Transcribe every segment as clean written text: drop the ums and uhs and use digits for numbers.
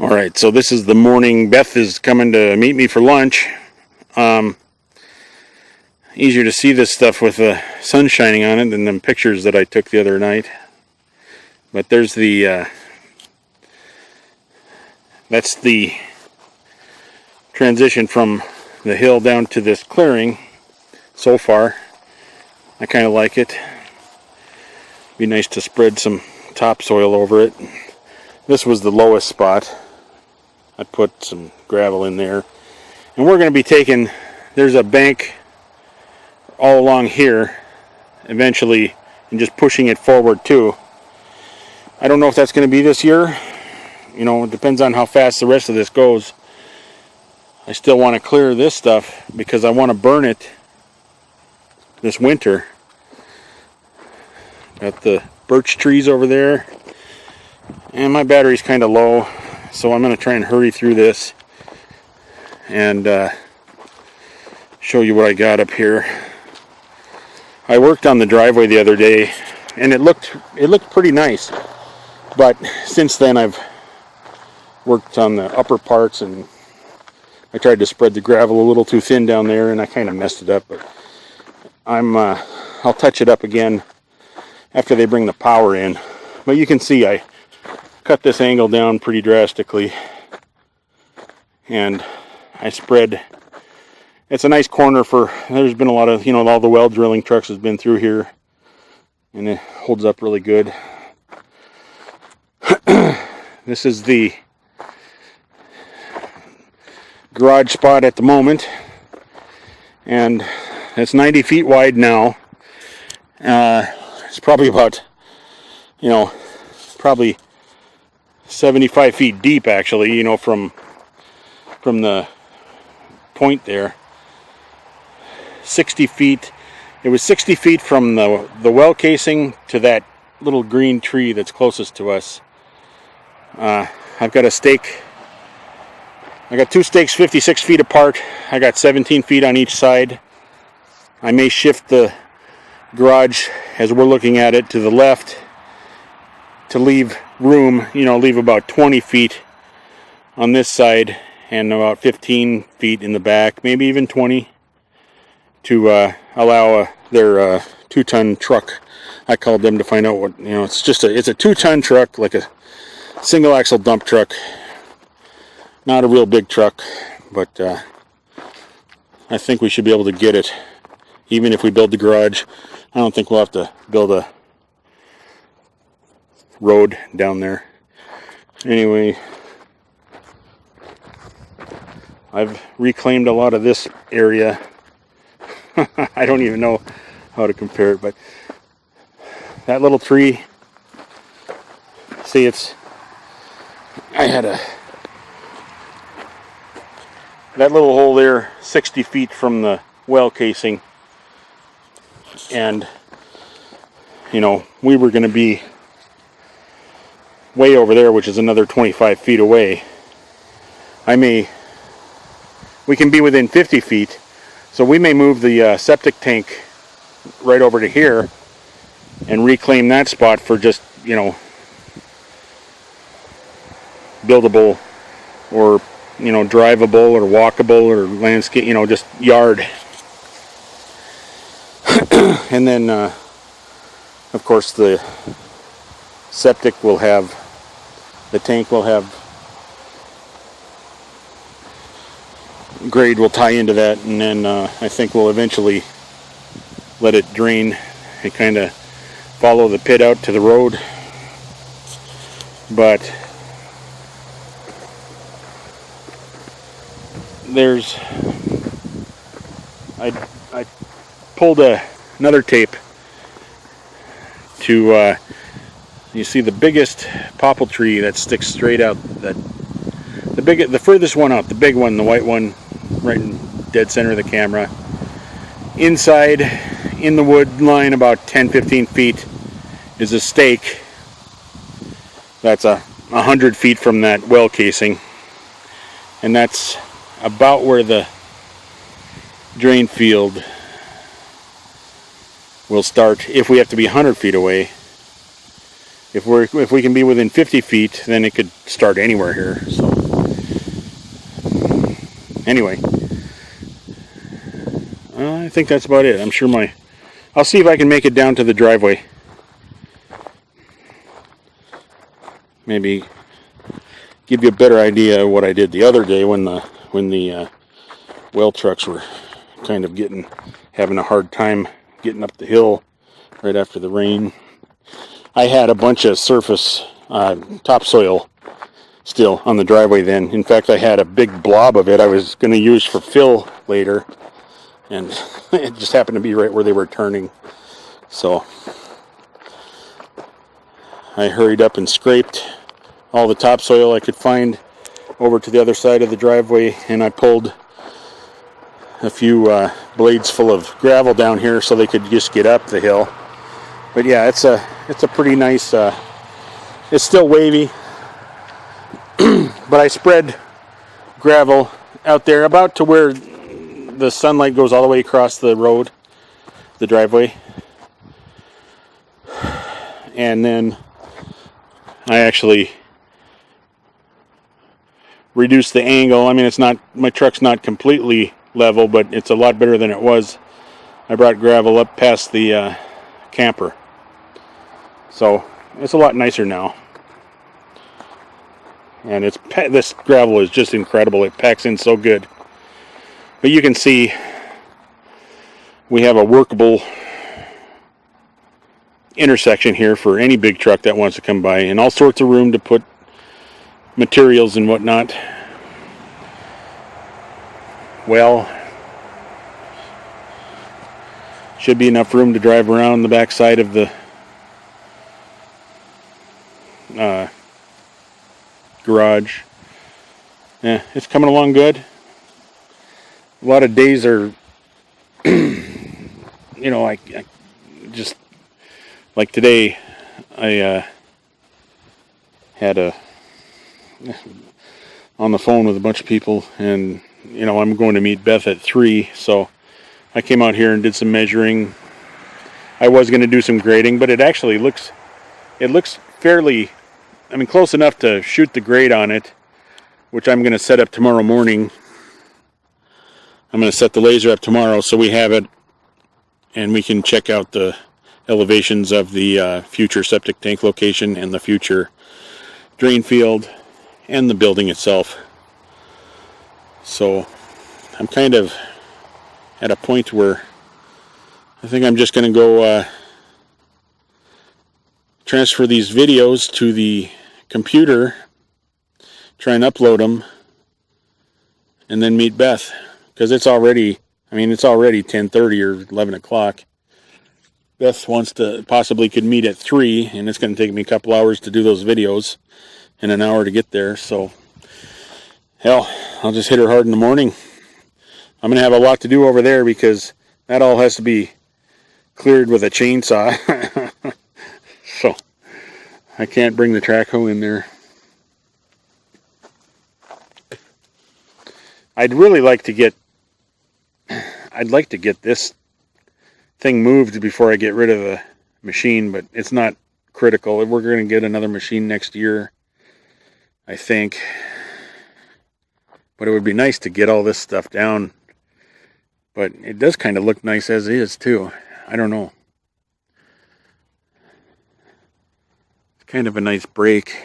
Alright, so this is the morning. Beth is coming to meet me for lunch. Easier to see this stuff with the sun shining on it than the pictures that I took the other night. But there's the that's the transition from the hill down to this clearing so far. I kind of like it. Be nice to spread some topsoil over it. This was the lowest spot. I put some gravel in there, and we're going to be taking, there's a bank all along here eventually, and just pushing it forward too. I don't know if that's going to be this year. You know, it depends on how fast the rest of this goes. I still want to clear this stuff because I want to burn it this winter. Got the birch trees over there, and my battery's kind of low, so I'm going to try and hurry through this and show you what I got up here. I worked on the driveway the other day, and it looked pretty nice, but since then I've worked on the upper parts, and I tried to spread the gravel a little too thin down there, and I kind of messed it up. But I'll touch it up again after they bring the power in. But you can see I cut this angle down pretty drastically, and I spread. It's a nice corner for, there's been a lot of, all the well drilling trucks has been through here, and it holds up really good. This is the garage spot at the moment, and it's 90 feet wide now. It's probably about, probably 75 feet deep actually, from the point there. 60 feet. It was 60 feet from the well casing to that little green tree that's closest to us. I've got a stake. I got two stakes 56 feet apart. I got 17 feet on each side. I may shift the garage as we're looking at it to the left to leave room, leave about 20 feet on this side and about 15 feet in the back, maybe even 20, to allow their 2-ton truck. I called them to find out what, it's a 2-ton truck, like a single axle dump truck. Not a real big truck, but I think we should be able to get it, even if we build the garage. I don't think we'll have to build a road down there. Anyway, I've reclaimed a lot of this area. I don't even know how to compare it, but that little tree, see, I had that little hole there 60 feet from the well casing, and we were going to be way over there, which is another 25 feet away. We can be within 50 feet, so we may move the septic tank right over to here and reclaim that spot for just buildable or drivable or walkable or landscape, just yard. And then of course the septic will have, the tank will have, grade will tie into that, and then I think we'll eventually let it drain and kind of follow the pit out to the road. But I pulled another tape to you see the biggest popple tree that sticks straight out, the furthest one out, the big one, the white one, right in dead center of the camera. Inside in the wood line about 10-15 feet is a stake that's 100 feet from that well casing, and that's about where the drain field will start. If we have to be 100 feet away, if we can be within 50 feet, then it could start anywhere here. So Anyway, I think that's about it. I'm sure I'll see if I can make it down to the driveway. Maybe give you a better idea of what I did the other day when the well trucks were kind of having a hard time getting up the hill right after the rain. I had a bunch of surface topsoil still on the driveway then. In fact, I had a big blob of it I was going to use for fill later, and it just happened to be right where they were turning. So I hurried up and scraped all the topsoil I could find over to the other side of the driveway, and I pulled a few blades full of gravel down here so they could just get up the hill. But yeah, it's a pretty nice, it's still wavy, but I spread gravel out there about to where the sunlight goes all the way across the road, the driveway. And then I actually reduced the angle. I mean, my truck's not completely level, but it's a lot better than it was. I brought gravel up past the camper. So it's a lot nicer now. And this gravel is just incredible. It packs in so good. But you can see we have a workable intersection here for any big truck that wants to come by, and all sorts of room to put materials and whatnot. Well, should be enough room to drive around the back side of the garage. Yeah, it's coming along good. A lot of days are, I just, like today, I had on the phone with a bunch of people, and I'm going to meet Beth at 3, so I came out here and did some measuring. I was going to do some grading, but it actually looks fairly, close enough to shoot the grade on it, which I'm going to set up tomorrow morning. I'm going to set the laser up tomorrow so we have it, and we can check out the elevations of the future septic tank location and the future drain field and the building itself. So I'm kind of at a point where I think I'm just going to go transfer these videos to the computer, try and upload them, and then meet Beth, because it's already 10:30 or 11 o'clock. Beth wants to could meet at 3, and it's going to take me a couple hours to do those videos and an hour to get there. So hell, I'll just hit her hard in the morning. I'm going to have a lot to do over there because that all has to be cleared with a chainsaw. So I can't bring the track hoe in there. I'd like to get this thing moved before I get rid of the machine, but it's not critical. We're going to get another machine next year, I think. But it would be nice to get all this stuff down. But it does kind of look nice as is, too. I don't know. It's kind of a nice break.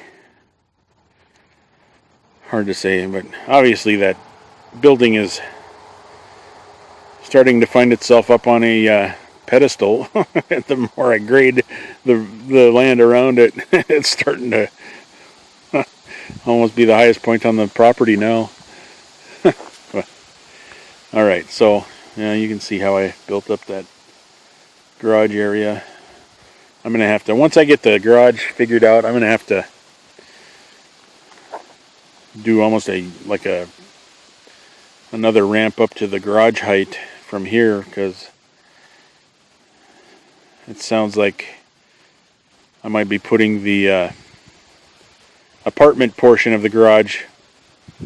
Hard to say, but obviously that building is starting to find itself up on a pedestal. The more I grade the land around it, it's starting to almost be the highest point on the property now. Alright, so you can see how I built up that garage area. I'm going to have to, once I get the garage figured out, I'm going to have to do almost another ramp up to the garage height from here, because it sounds like I might be putting the apartment portion of the garage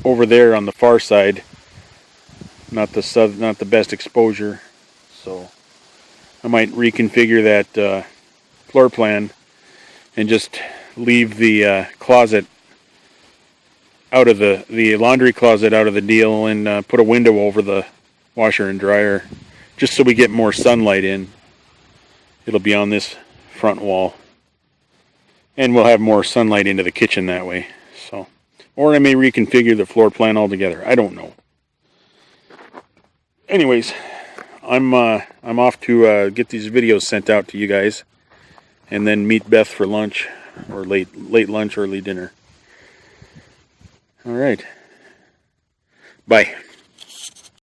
over there on the far side. Not the best exposure, so I might reconfigure that floor plan and just leave the closet out of the laundry closet out of the deal and put a window over the washer and dryer just so we get more sunlight in. It'll be on this front wall. And we'll have more sunlight into the kitchen that way. So, or I may reconfigure the floor plan altogether. I don't know. Anyways, I'm off to get these videos sent out to you guys, and then meet Beth for lunch, or late lunch, early dinner. All right. Bye.